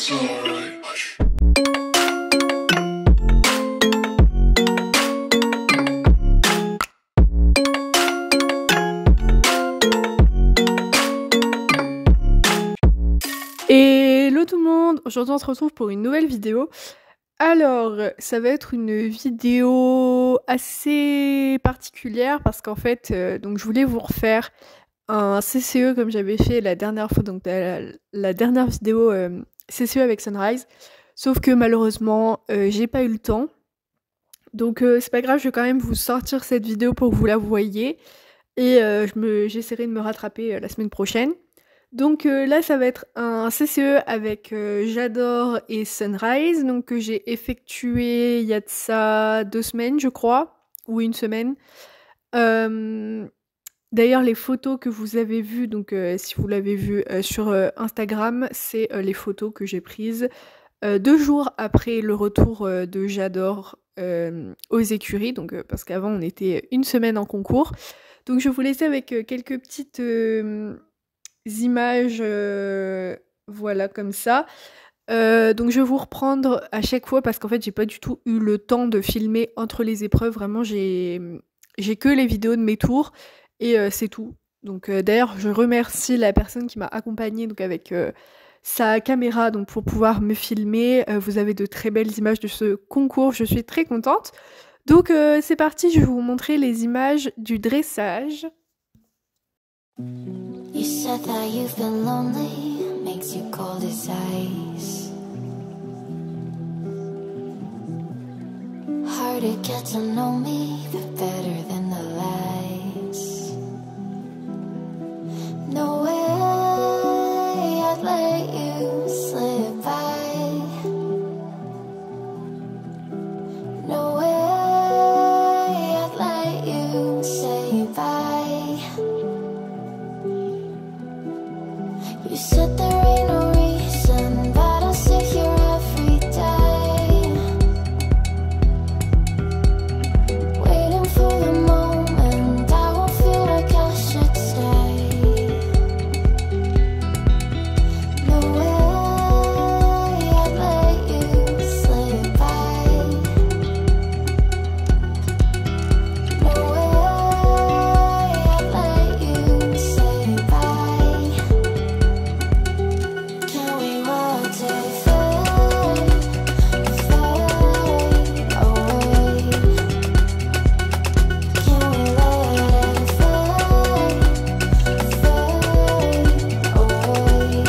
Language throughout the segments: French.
Hello tout le monde, aujourd'hui on se retrouve pour une nouvelle vidéo. Alors, ça va être une vidéo assez particulière parce qu'en fait, donc je voulais vous refaire un CCE comme j'avais fait la dernière fois, donc la dernière vidéo CCE avec Sunrise. Sauf que malheureusement, j'ai pas eu le temps. Donc c'est pas grave, je vais quand même vous sortir cette vidéo pour que vous la voyiez. Et j'essaierai de me rattraper la semaine prochaine. Donc là, ça va être un CCE avec J'adore et Sunrise, donc que j'ai effectué il y a de ça 2 semaines, je crois, ou 1 semaine. D'ailleurs, les photos que vous avez vues, donc si vous l'avez vu sur Instagram, c'est les photos que j'ai prises 2 jours après le retour de J'adore aux écuries, donc parce qu'avant on était 1 semaine en concours. Donc je vais vous laisser avec quelques petites images, voilà comme ça. Donc je vais vous reprendre à chaque fois parce qu'en fait j'ai pas du tout eu le temps de filmer entre les épreuves. Vraiment j'ai que les vidéos de mes tours et c'est tout. Donc d'ailleurs je remercie la personne qui m'a accompagnée donc avec sa caméra donc pour pouvoir me filmer. Vous avez de très belles images de ce concours, je suis très contente. Donc c'est parti, je vais vous montrer les images du dressage. You said that you've been lonely, makes you cold as ice. Hard to get to know me, but better than the lies. No way I'd let you slip by. No way I'd let you say bye. You said there ain't no reason, but I'll sit here every day, waiting for the moment I won't feel like I should stay. No way I'd let you slip by. No way I'd let you say bye. Can we watch it fade, fade away? Can we let it fade, fade away?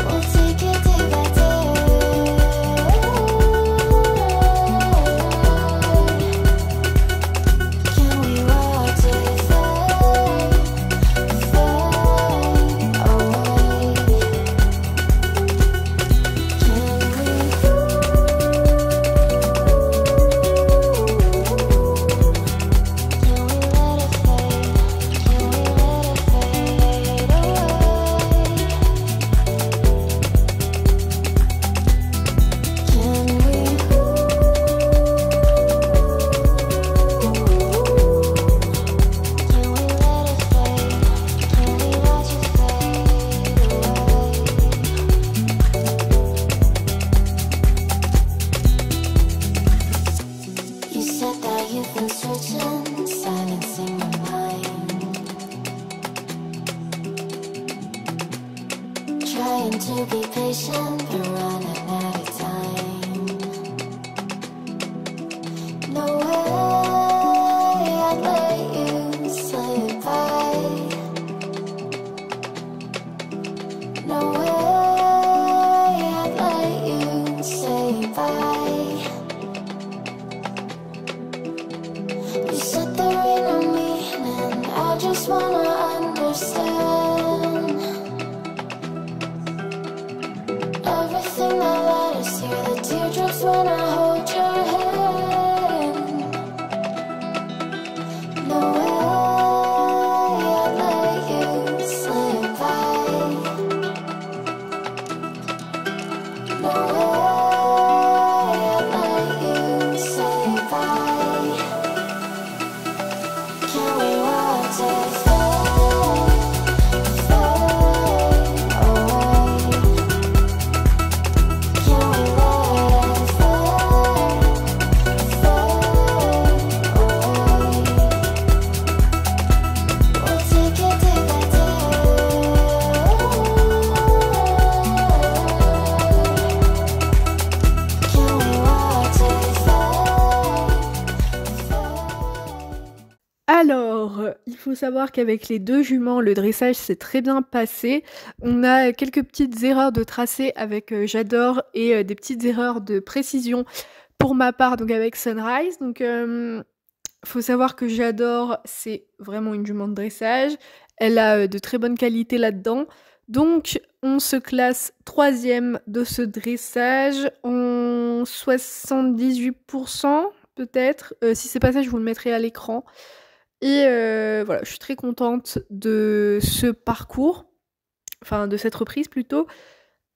We'll take it day by day. Can we watch it fade, fade away? You said that you've been searching, silencing your mind, trying to be patient, but running out of time. No way I'd let you slip by. No way I'd let you say bye. You said there ain't no meaning, I just wanna understand everything that led us here, the teardrops when I hold your hand. No way I'd let you slip by. No way I'd let you say bye. Can we watch it fade, fade away? savoir qu'avec les 2 juments, le dressage s'est très bien passé. On a quelques petites erreurs de tracé avec, J'adore et des petites erreurs de précision pour ma part, donc avec Sunrise. Donc, faut savoir que J'adore, c'est vraiment une jument de dressage. Elle a, de très bonnes qualités là-dedans. Donc on se classe 3e de ce dressage en 78 peut-être. Si c'est pas ça, je vous le mettrai à l'écran et voilà, je suis très contente de ce parcours, enfin de cette reprise plutôt.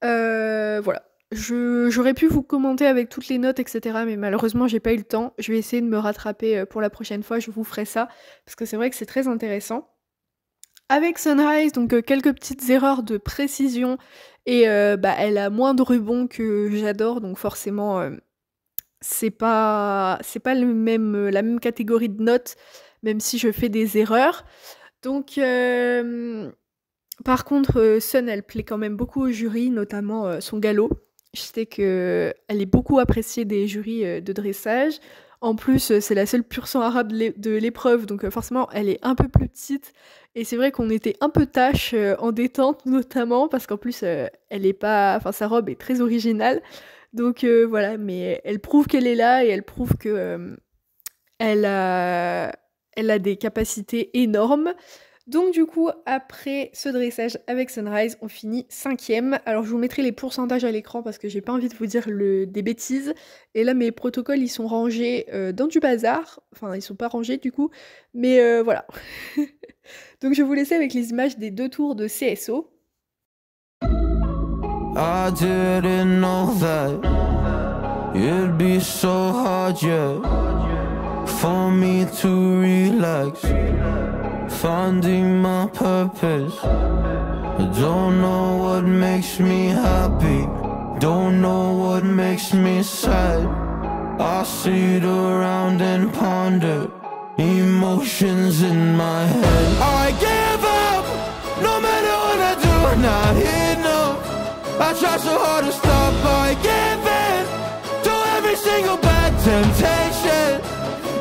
Voilà. J'aurais pu vous commenter avec toutes les notes et cetera, mais malheureusement, j'ai pas eu le temps. Je vais essayer de me rattraper, pour la prochaine fois, je vous ferai ça, parce que c'est vrai que c'est très intéressant. Avec Sunrise, donc quelques petites erreurs de précision et elle a moins de rebonds que J'adore, donc forcément, c'est pas le même, la même catégorie de notes, même si je fais des erreurs. Donc par contre, Sun, elle plaît quand même beaucoup au jury, notamment, son galop. Je sais qu'elle est beaucoup appréciée des jurys, de dressage. En plus, c'est la seule pur sang arabe de l'épreuve, donc forcément, elle est un peu plus petite et c'est vrai qu'on était un peu tâche, en détente notamment parce qu'en plus, elle est pas enfin sa robe est très originale. Donc voilà, mais elle prouve qu'elle est là et elle prouve que, elle a elle a des capacités énormes. Donc du coup, après ce dressage avec Sunrise, on finit 5e. Alors je vous mettrai les pourcentages à l'écran parce que j'ai pas envie de vous dire des bêtises. Et là, mes protocoles, ils sont rangés dans du bazar. Enfin, ils sont pas rangés du coup, mais voilà. Donc je vais vous laisser avec les images des 2 tours de CSO. I didn't know that it'd be so hard, yeah, for me to relax, finding my purpose. I don't know what makes me happy, don't know what makes me sad. I sit around and ponder emotions in my head. I give up, no matter what I do, not enough. I try so hard to stop, I give in to every single bad temptation.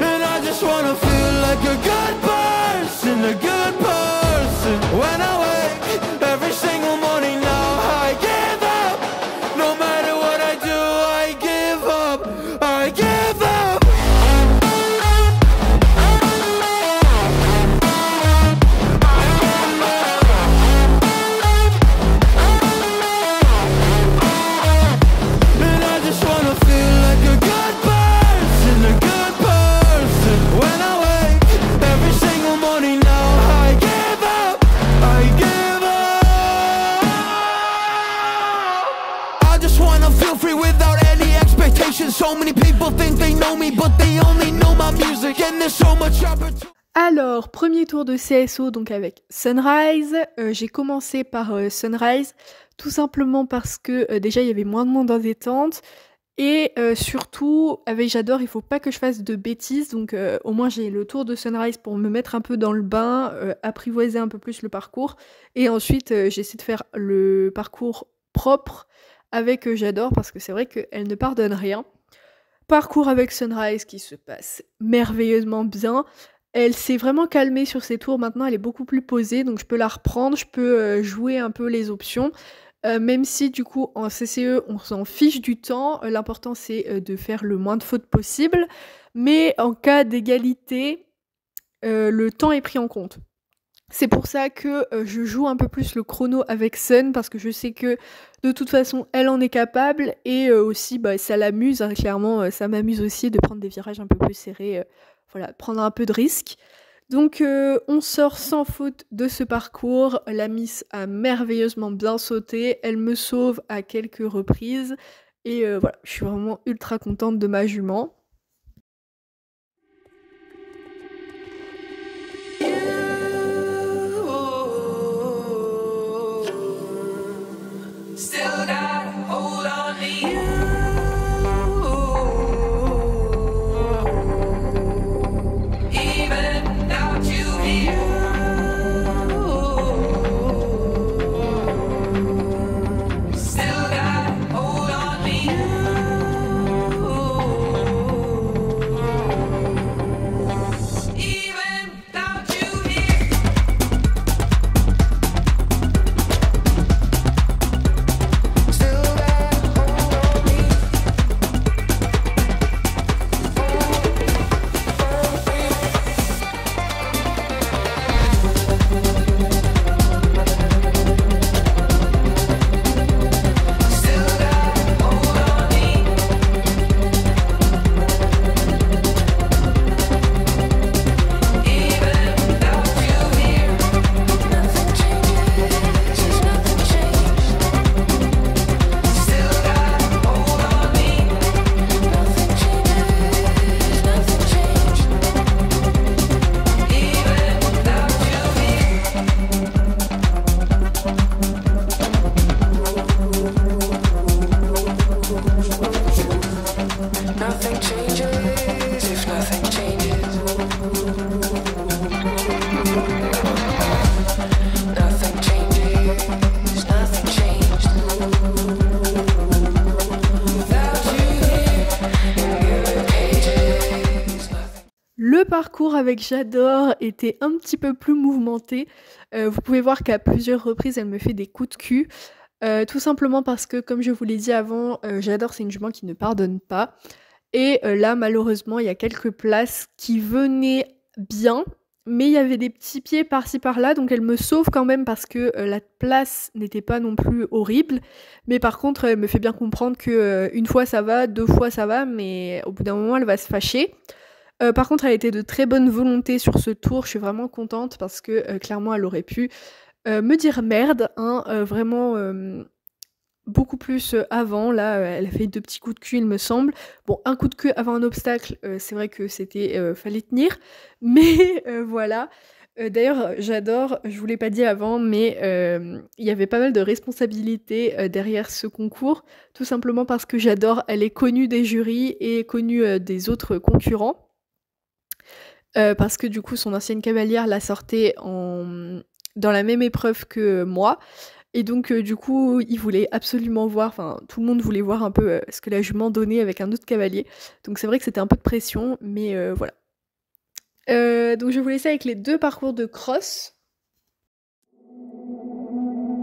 And I just wanna feel like a good person, a good person. When I wake every single morning now, I give up. No matter what I do, I give up, I give up. And I just wanna feel like a good person, a good person. When I wake every single morning now, I give up, I give up. I just wanna feel free without any expectations. So many people think they know me, but they only know my music. And there's so much opportunity. Alors, premier tour de CSO, donc avec Sunrise. J'ai commencé par Sunrise, tout simplement parce que déjà il y avait moins de monde en détente. Et surtout, avec J'adore, il faut pas que je fasse de bêtises. Donc au moins j'ai le tour de Sunrise pour me mettre un peu dans le bain, apprivoiser un peu plus le parcours. Et ensuite, j'essaie de faire le parcours propre avec J'adore, parce que c'est vrai qu'elle ne pardonne rien. Parcours avec Sunrise qui se passe merveilleusement bien. Elle s'est vraiment calmée sur ses tours, maintenant elle est beaucoup plus posée, donc je peux la reprendre, je peux jouer un peu les options. Même si du coup en CCE on s'en fiche du temps, l'important c'est de faire le moins de fautes possible. Mais en cas d'égalité, le temps est pris en compte. C'est pour ça que je joue un peu plus le chrono avec Sun, parce que je sais que de toute façon elle en est capable, et aussi ça l'amuse, hein, clairement ça m'amuse aussi de prendre des virages un peu plus serrés, voilà, prendre un peu de risque. Donc on sort sans faute de ce parcours, la Miss a merveilleusement bien sauté, elle me sauve à quelques reprises, et voilà, je suis vraiment ultra contente de ma jument. Still gotta hold on to you. Even without you here. Still gotta hold on to you. parcours avec J'adore étaient un petit peu plus mouvementés. Vous pouvez voir qu'à plusieurs reprises, elle me fait des coups de cul. Tout simplement parce que, comme je vous l'ai dit avant, J'adore, c'est une jument qui ne pardonne pas. Et là, malheureusement, il y a quelques places qui venaient bien, mais il y avait des petits pieds par-ci par-là, donc elle me sauve quand même parce que la place n'était pas non plus horrible. Mais par contre, elle me fait bien comprendre que une fois ça va, 2 fois ça va, mais au bout d'un moment, elle va se fâcher. Par contre, elle était de très bonne volonté sur ce tour. Je suis vraiment contente parce que clairement, elle aurait pu me dire merde, hein, vraiment beaucoup plus avant. Là, elle a fait 2 petits coups de cul, il me semble. Bon, un coup de queue avant un obstacle, c'est vrai que c'était fallait tenir, mais voilà. D'ailleurs, J'adore, je vous l'ai pas dit avant, mais il y avait pas mal de responsabilités derrière ce concours, tout simplement parce que J'adore, elle est connue des jurys et connue des autres concurrents. Parce que du coup, son ancienne cavalière l'a sortait dans la même épreuve que moi. Et donc, du coup, il voulait absolument voir, enfin, tout le monde voulait voir un peu ce que la jument donnait avec un autre cavalier. Donc, c'est vrai que c'était un peu de pression, mais voilà. Donc, je vais vous laisser avec les 2 parcours de cross.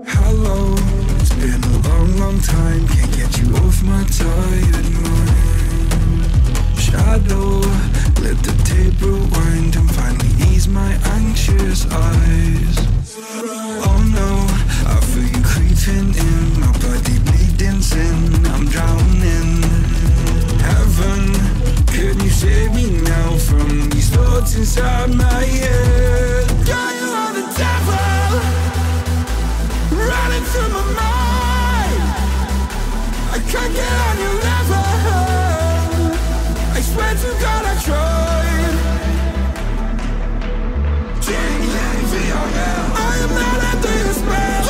Hello, it's been a long, long time. Can't get you off my tired mind. Shadow, let the tape rewind and finally ease my anxious eyes. Oh no, I feel you creeping in, my body bleeding sin. I'm drowning. Heaven, can you save me now from these thoughts inside my head? Yeah, you are the devil running through my mind. I can't get on your level. I swear to God I tried. I am not under your spell.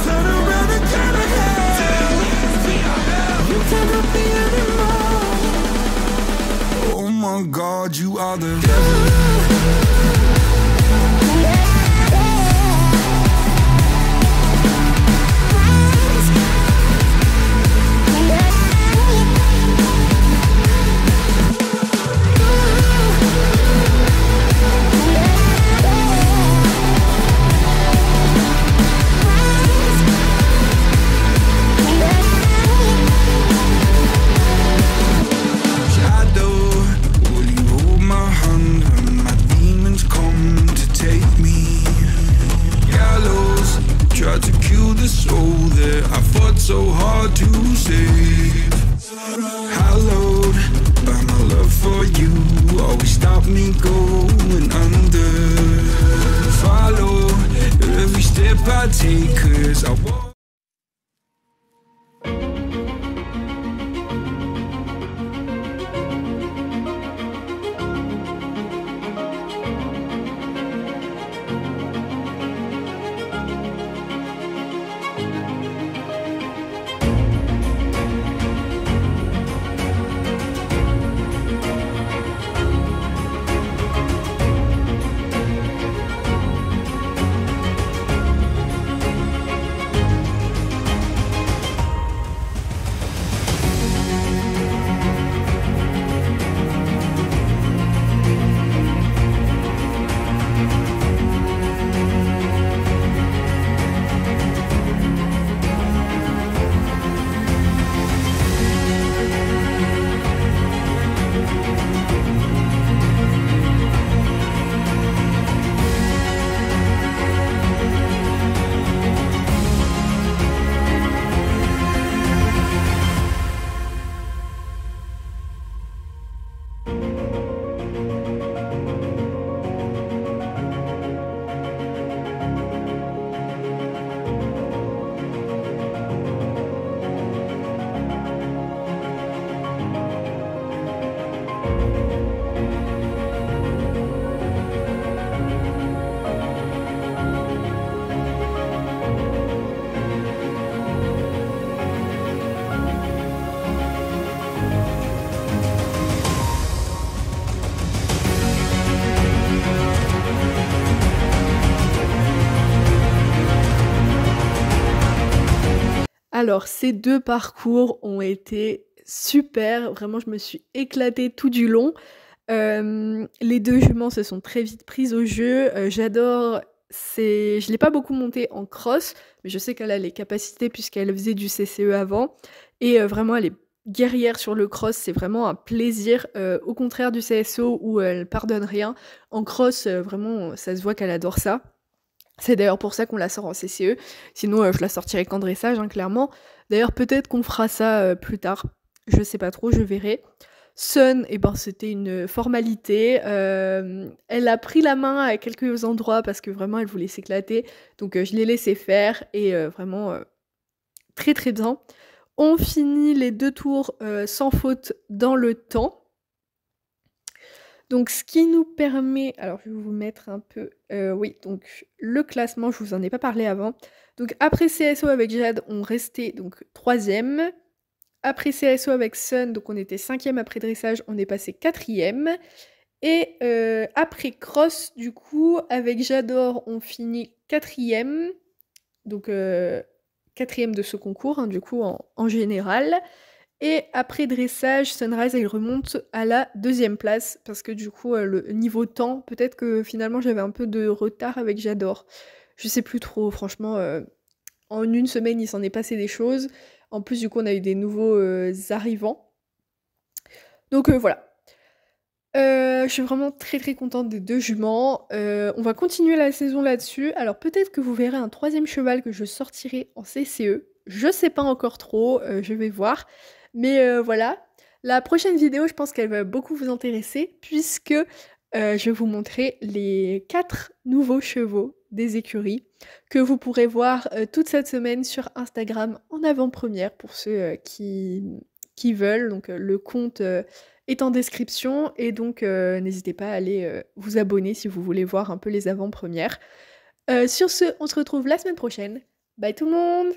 Turn around and turn ahead. You cannot be anymore. Oh my God, you are the devil. So hard to save. Hallowed by my love for you, always stop me going under. Follow every step I take, 'cause I walk. Alors, ces 2 parcours ont été super, vraiment je me suis éclatée tout du long. Les 2 juments se sont très vite prises au jeu. J'adore, je l'ai pas beaucoup montée en cross, mais je sais qu'elle a les capacités puisqu'elle faisait du CCE avant et vraiment elle est guerrière sur le cross, c'est vraiment un plaisir, au contraire du CSO où elle pardonne rien. En cross, vraiment, ça se voit qu'elle adore ça. C'est d'ailleurs pour ça qu'on la sort en CCE, sinon je la sortirais qu'en dressage, hein, clairement. D'ailleurs peut-être qu'on fera ça plus tard, je sais pas trop, je verrai. Sun, eh ben, c'était une formalité. Elle a pris la main à quelques endroits parce que vraiment elle voulait s'éclater. Donc je l'ai laissé faire et vraiment très très bien. On finit les 2 tours sans faute dans le temps. Donc ce qui nous permet, alors je vais vous mettre un peu, oui, donc le classement, je vous en ai pas parlé avant. Donc après CSO avec Jade, on restait donc 3e. Après CSO avec Sun, donc on était 5e après dressage, on est passé 4e. Et après Cross, du coup, avec J'adore, on finit 4e. Donc 4e de ce concours, hein, du coup, en général. Et après dressage, Sunrise, elle remonte à la 2e place, parce que du coup, le niveau temps, peut-être que finalement j'avais un peu de retard avec J'adore. Je sais plus trop, franchement, en une semaine, il s'en est passé des choses. En plus, du coup, on a eu des nouveaux arrivants. Donc voilà. Je suis vraiment très très contente des 2 juments. On va continuer la saison là-dessus. Alors peut-être que vous verrez un 3e cheval que je sortirai en CCE. Je sais pas encore trop, je vais voir. Mais voilà. La prochaine vidéo, je pense qu'elle va beaucoup vous intéresser puisque je vais vous montrer les 4 nouveaux chevaux des écuries que vous pourrez voir toute cette semaine sur Instagram en avant-première pour ceux qui veulent. Donc le compte est en description et donc n'hésitez pas à aller vous abonner si vous voulez voir un peu les avant-premières. Sur ce, on se retrouve la semaine prochaine. Bye tout le monde!